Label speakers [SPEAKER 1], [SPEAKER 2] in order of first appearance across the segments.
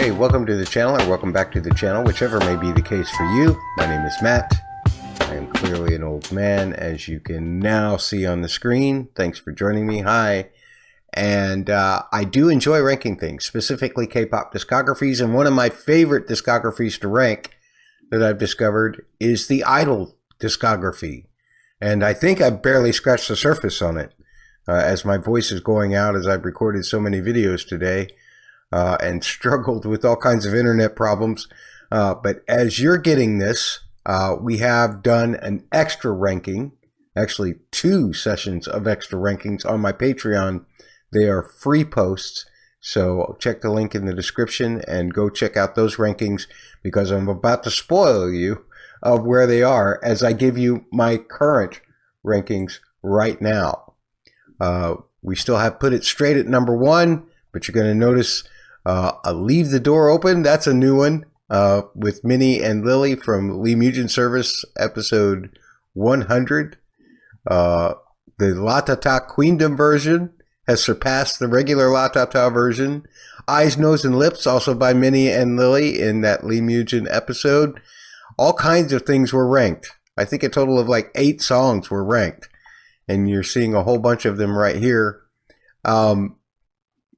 [SPEAKER 1] Hey, welcome to the channel, or welcome back to the channel, whichever may be the case for you. My name is Matt. I am clearly an old man, as you can now see on the screen. Thanks for joining me. Hi. And I do enjoy ranking things, specifically K-pop discographies, and one of my favorite discographies to rank that I've discovered is the I-DLE discography. And I think I've barely scratched the surface on it, as my voice is going out as I've recorded so many videos today. And struggled with all kinds of internet problems. But as you're getting this, we have done an extra ranking, actually 2 sessions of extra rankings on my Patreon. They are free posts, so check the link in the description and go check out those rankings, because I'm about to spoil you of where they are as I give you my current rankings right now. We still have Put It Straight at number 1, but you're going to notice Leave the Door Open. That's a new one with Minnie and Lily from Lee Mugen Service episode 100. The La Ta Ta Queendom version has surpassed the regular La Ta Ta version. Eyes, Nose, and Lips, also by Minnie and Lily in that Lee Mugen episode. All kinds of things were ranked. I think a total of like 8 songs were ranked. And you're seeing a whole bunch of them right here.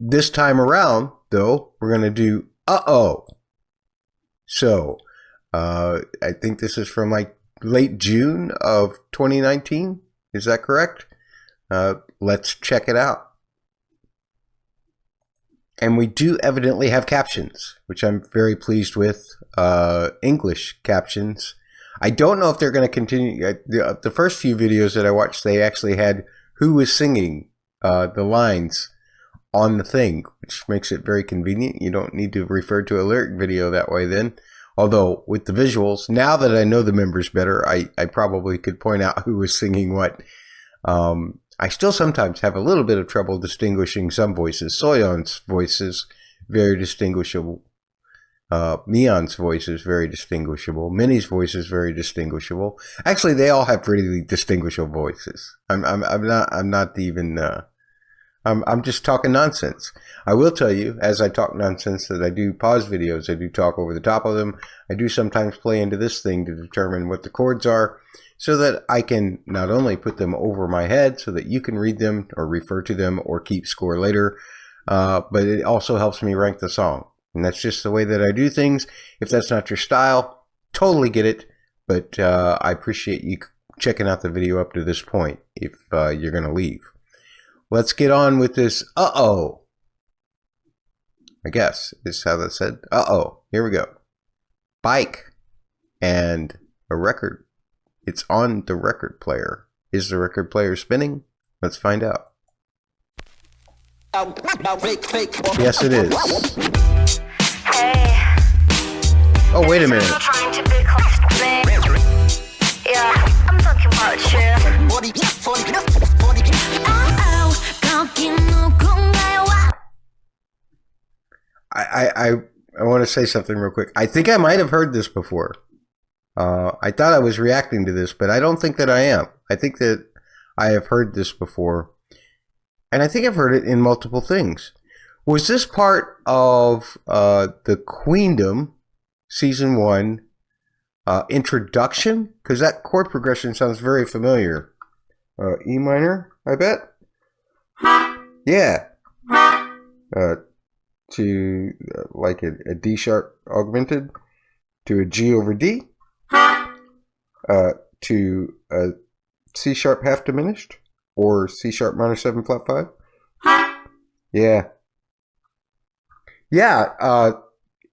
[SPEAKER 1] This time around, though, we're going to do Uh-Oh. So, I think this is from like late June of 2019. Is that correct? Let's check it out. And we do evidently have captions, which I'm very pleased with. English captions. I don't know if they're going to continue. The first few videos that I watched, they actually had who was singing the lines on the thing, which makes it very convenient. You don't need to refer to a lyric video that way then. Although with the visuals, now that I know the members better, I probably could point out who was singing what. I still sometimes have a little bit of trouble distinguishing some voices. Soyeon's voice is very distinguishable. Mion's voice is very distinguishable. Minnie's voice is very distinguishable. Actually, they all have really distinguishable voices. I'm just talking nonsense. I will tell you, as I talk nonsense, that I do pause videos. I do talk over the top of them. I do sometimes play into this thing to determine what the chords are, so that I can not only put them over my head so that you can read them or refer to them or keep score later, but it also helps me rank the song. And that's just the way that I do things. If that's not your style, totally get it. But I appreciate you checking out the video up to this point if you're going to leave. Let's get on with this Uh-Oh. I guess is how that's said. Uh-Oh. Here we go. Bike and a record. It's on the record player. Is the record player spinning? Let's find out. Yes, it is.
[SPEAKER 2] Hey.
[SPEAKER 1] Oh, wait a minute.
[SPEAKER 2] Yeah, I'm talking about you.
[SPEAKER 1] I want to say something real quick. I think I might have heard this before. I thought I was reacting to this, but I don't think that I am. I think that I have heard this before. And I think I've heard it in multiple things. Was this part of the Queendom Season 1 introduction? Because that chord progression sounds very familiar. E minor, I bet? Yeah. To like a D sharp augmented to a G over D, to a C sharp half diminished, or C sharp minor 7 flat 5. Yeah. Yeah,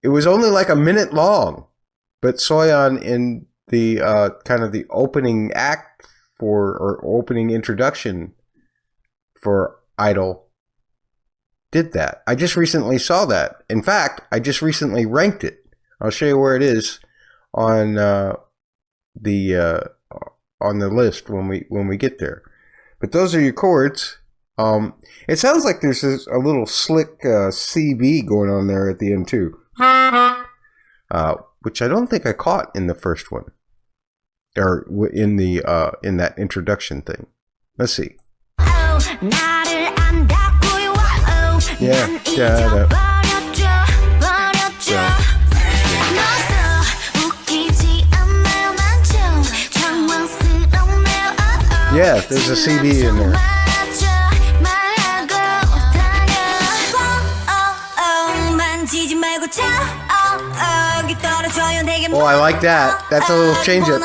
[SPEAKER 1] it was only like a minute long, but Soyeon in the kind of the opening act or opening introduction for I-DLE did that. I just recently saw that. In fact, I just recently ranked it. I'll show you where it is on the list when we get there. But those are your chords. It sounds like there's a little slick CB going on there at the end too, which I don't think I caught in the first one, or in that introduction thing. Let's see. Yeah. Yeah, there's a CD in there. Oh, I like that. That's a little change up.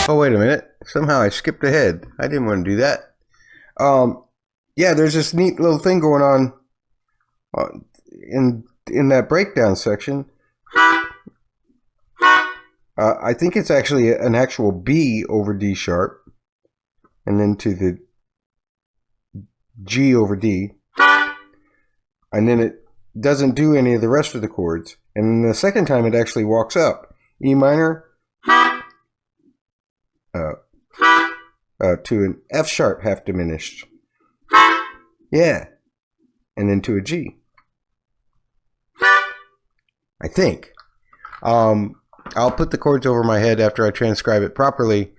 [SPEAKER 1] Oh, wait a minute. Somehow I skipped ahead. I didn't want to do that. Yeah, there's this neat little thing going on in that breakdown section. I think it's actually an actual B over D sharp, and then to the G over D, and then it doesn't do any of the rest of the chords. And then the second time it actually walks up E minor to an F sharp half diminished. Yeah, and then to a G. I think. I'll put the chords over my head after I transcribe it properly.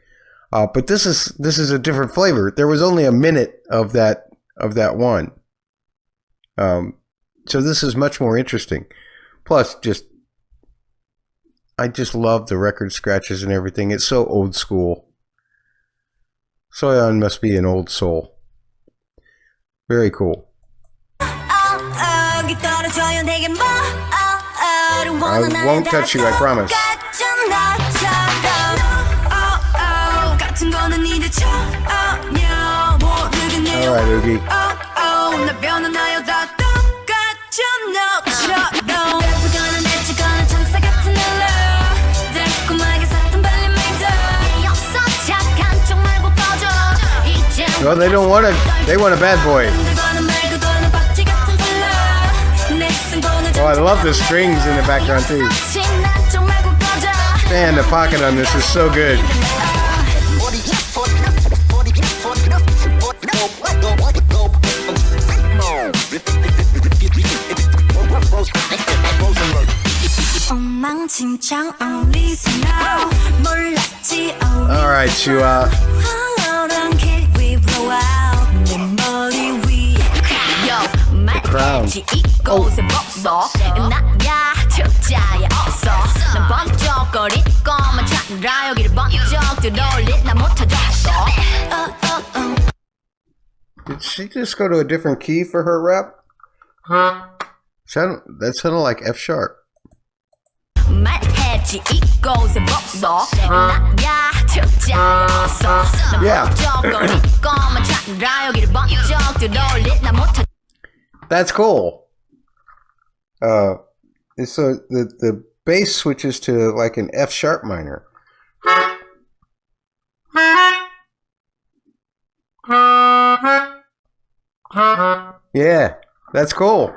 [SPEAKER 1] But this is a different flavor. There was only a minute of that one. So this is much more interesting. Plus, I just love the record scratches and everything. It's so old school. Soyeon must be an old soul. Very cool. I won't touch you, I promise. Alright, Oogie. Well, they don't want they want a bad boy. Oh, I love the strings in the background too. Man, the pocket on this is so good. All right, Chua. The crown. Oh. Did she just go to a different key for her rap? That sounded like F sharp. Yeah. That's cool. So the bass switches to like an F sharp minor. Yeah, that's cool.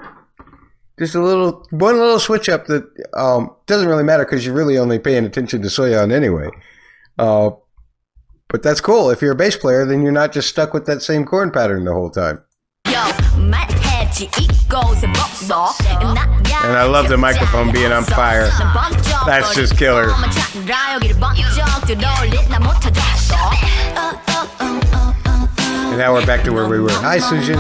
[SPEAKER 1] Just one little switch up that doesn't really matter because you're really only paying attention to Soyeon anyway. But that's cool. If you're a bass player, then you're not just stuck with that same chord pattern the whole time. And I love the microphone being on fire. That's just killer. And now we're back to where we were. Hi, Sujin.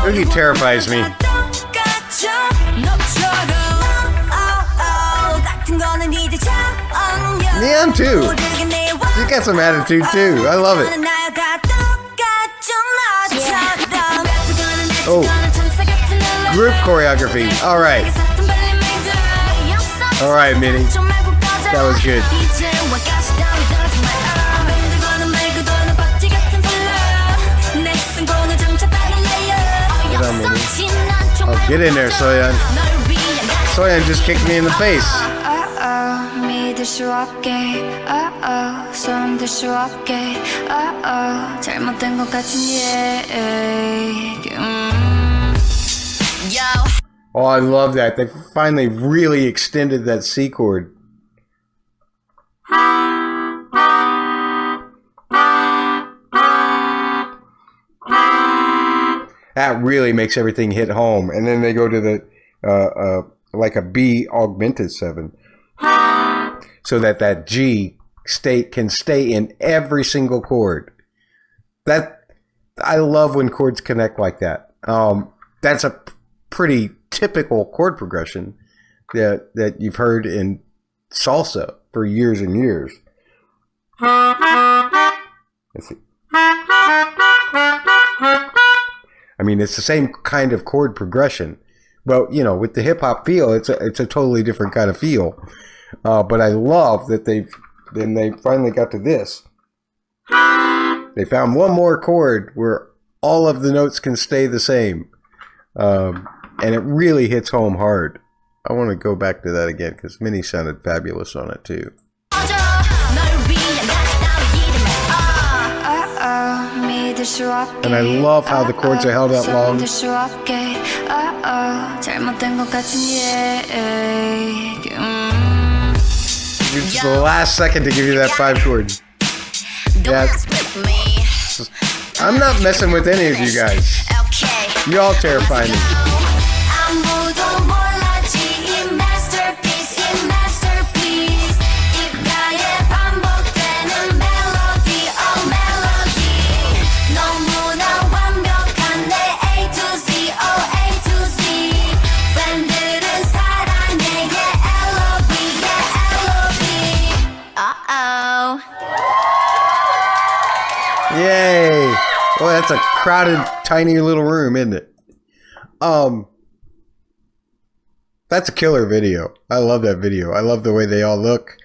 [SPEAKER 1] Oogie terrifies me. Neon too. You got some attitude too. I love it. Oh, group choreography. All right. All right, Minnie. That was good. Get on, Minnie. Oh, get in there, Soyeon. Soyeon just kicked me in the face. Oh, I love that. They finally really extended that C chord. That really makes everything hit home. And then they go to the like a B augmented 7, so that G can stay in every single chord. That I love when chords connect like that. That's a pretty typical chord progression that you've heard in salsa for years and years. Let's see. I mean, it's the same kind of chord progression. Well, you know, with the hip hop feel, it's a totally different kind of feel. But I love that they finally got to this. They found one more chord where all of the notes can stay the same. And it really hits home hard. I want to go back to that again because Minnie sounded fabulous on it too. And I love how the chords are held out long. It's the last second to give you that 5 chord. Yeah. I'm not messing with any of you guys. You all terrify me. Yay! Well, that's a crowded, tiny little room, isn't it? That's a killer video. I love that video. I love the way they all look.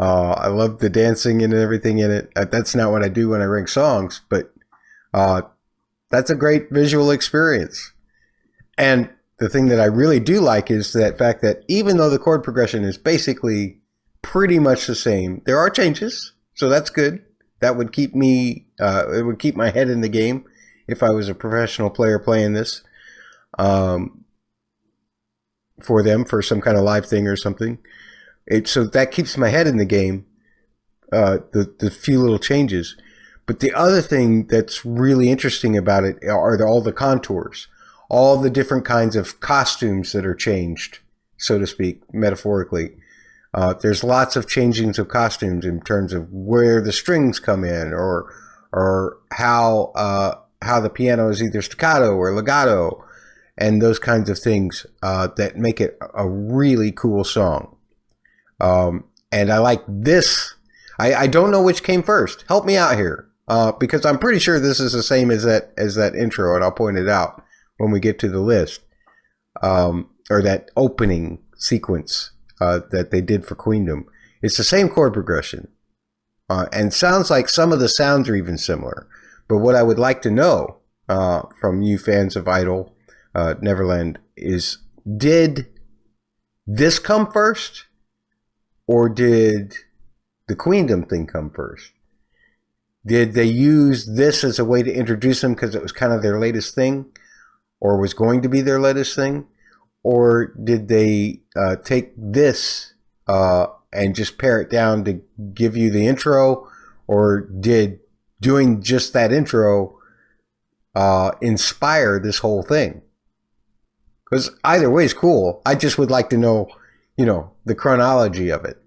[SPEAKER 1] I love the dancing and everything in it. That's not what I do when I write songs, but that's a great visual experience. And the thing that I really do like is that fact that even though the chord progression is basically pretty much the same, there are changes, so that's good. That would keep me, it would keep my head in the game if I was a professional player playing this for them, for some kind of live thing or something. So that keeps my head in the game, the few little changes. But the other thing that's really interesting about it are all the contours, all the different kinds of costumes that are changed, so to speak, metaphorically. There's lots of changings of costumes in terms of where the strings come in, or how the piano is either staccato or legato, and those kinds of things that make it a really cool song. And I like this. I don't know which came first. Help me out here, because I'm pretty sure this is the same as that intro, and I'll point it out when we get to the list, or that opening sequence. That they did for Queendom. It's the same chord progression, and sounds like some of the sounds are even similar. But what I would like to know from you fans of I-DLE, Neverland, is did this come first, or did the Queendom thing come first? Did they use this as a way to introduce them because it was kind of their latest thing, or was going to be their latest thing? Or did they take this and just pare it down to give you the intro? Or did doing just that intro inspire this whole thing? Because either way is cool. I just would like to know, you know, the chronology of it.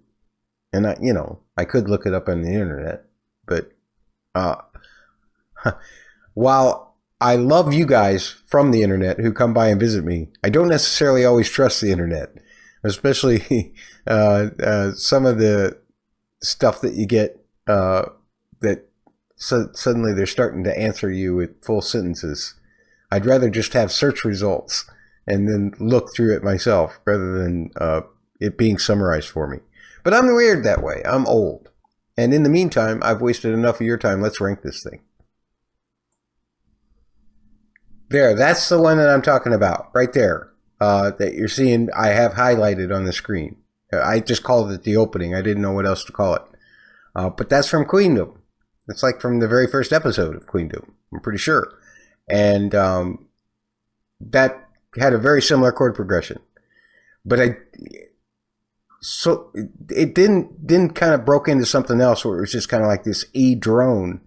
[SPEAKER 1] And, I could look it up on the internet. But while I love you guys from the internet who come by and visit me, I don't necessarily always trust the internet, especially some of the stuff that you get that suddenly they're starting to answer you with full sentences. I'd rather just have search results and then look through it myself rather than it being summarized for me. But I'm weird that way. I'm old. And in the meantime, I've wasted enough of your time. Let's rank this thing. There, that's the one that I'm talking about, right there, that you're seeing I have highlighted on the screen. I just called it the opening. I didn't know what else to call it. But that's from Queendom. It's like from the very first episode of Queendom, I'm pretty sure. And that had a very similar chord progression. But it didn't kind of broke into something else where it was just kind of like this E drone,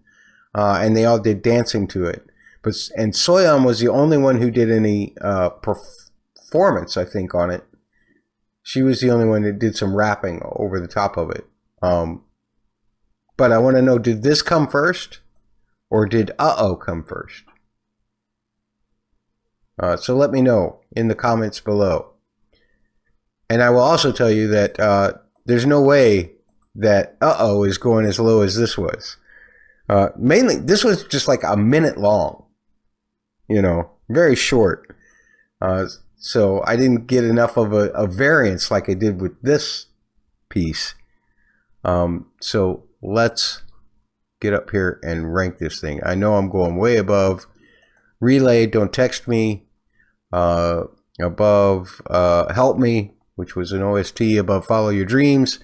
[SPEAKER 1] and they all did dancing to it. And Soyeon was the only one who did any performance, I think, on it. She was the only one that did some rapping over the top of it. But I want to know, did this come first, or did Uh-Oh come first? So let me know in the comments below. And I will also tell you that there's no way that Uh-Oh is going as low as this was. Mainly, this was just like a minute long. You know, very short. So I didn't get enough of a variance like I did with this piece. So let's get up here and rank this thing. I know I'm going way above. Relay, don't text me. Above Help Me, which was an OST. Above Follow Your Dreams.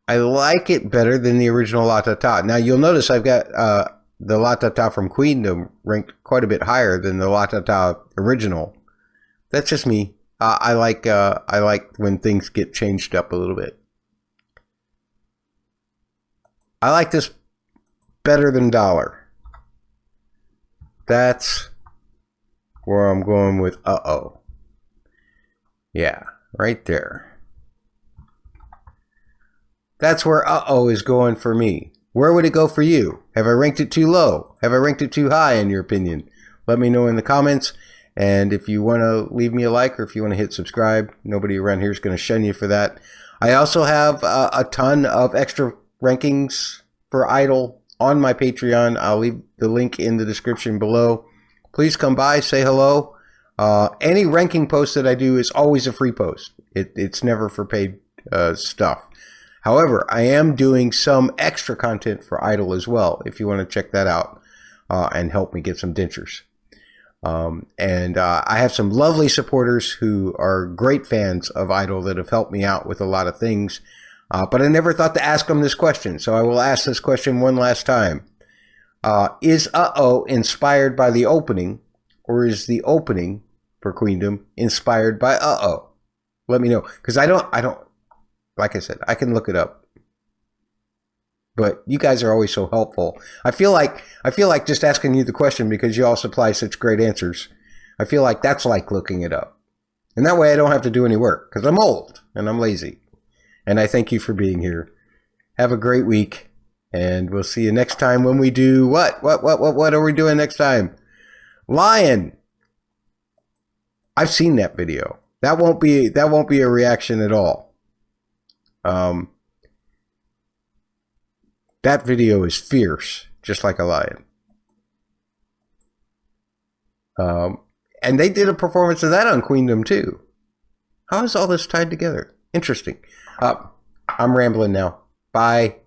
[SPEAKER 1] I like it better than the original La Ta Ta. Now you'll notice I've got the La Ta Ta from Queendom ranked quite a bit higher than the La Ta Ta original. That's just me. I like when things get changed up a little bit. I like this better than Dollar. That's where I'm going with Uh-Oh. Yeah, right there. That's where Uh-Oh is going for me. Where would it go for you? Have I ranked it too low? Have I ranked it too high in your opinion? Let me know in the comments. And if you want to leave me a like, or if you want to hit subscribe, nobody around here is going to shun you for that. I also have a ton of extra rankings for I-DLE on my Patreon. I'll leave the link in the description below. Please come by, say hello. Any ranking post that I do is always a free post. It's never for paid stuff. However, I am doing some extra content for I-DLE as well, if you want to check that out and help me get some dentures. I have some lovely supporters who are great fans of I-DLE that have helped me out with a lot of things. But I never thought to ask them this question, so I will ask this question one last time. Is Uh-Oh inspired by the opening, or is the opening for Queendom inspired by Uh-Oh? Let me know, because I don't, like I said, I can look it up. But you guys are always so helpful. I feel like just asking you the question because you all supply such great answers. I feel like that's like looking it up. And that way I don't have to do any work, because I'm old and I'm lazy. And I thank you for being here. Have a great week. And we'll see you next time when we do what? What are we doing next time? Lion. I've seen that video. That won't be a reaction at all. That video is fierce, just like a lion. And they did a performance of that on Queendom too. How is all this tied together? Interesting. I'm rambling now. Bye.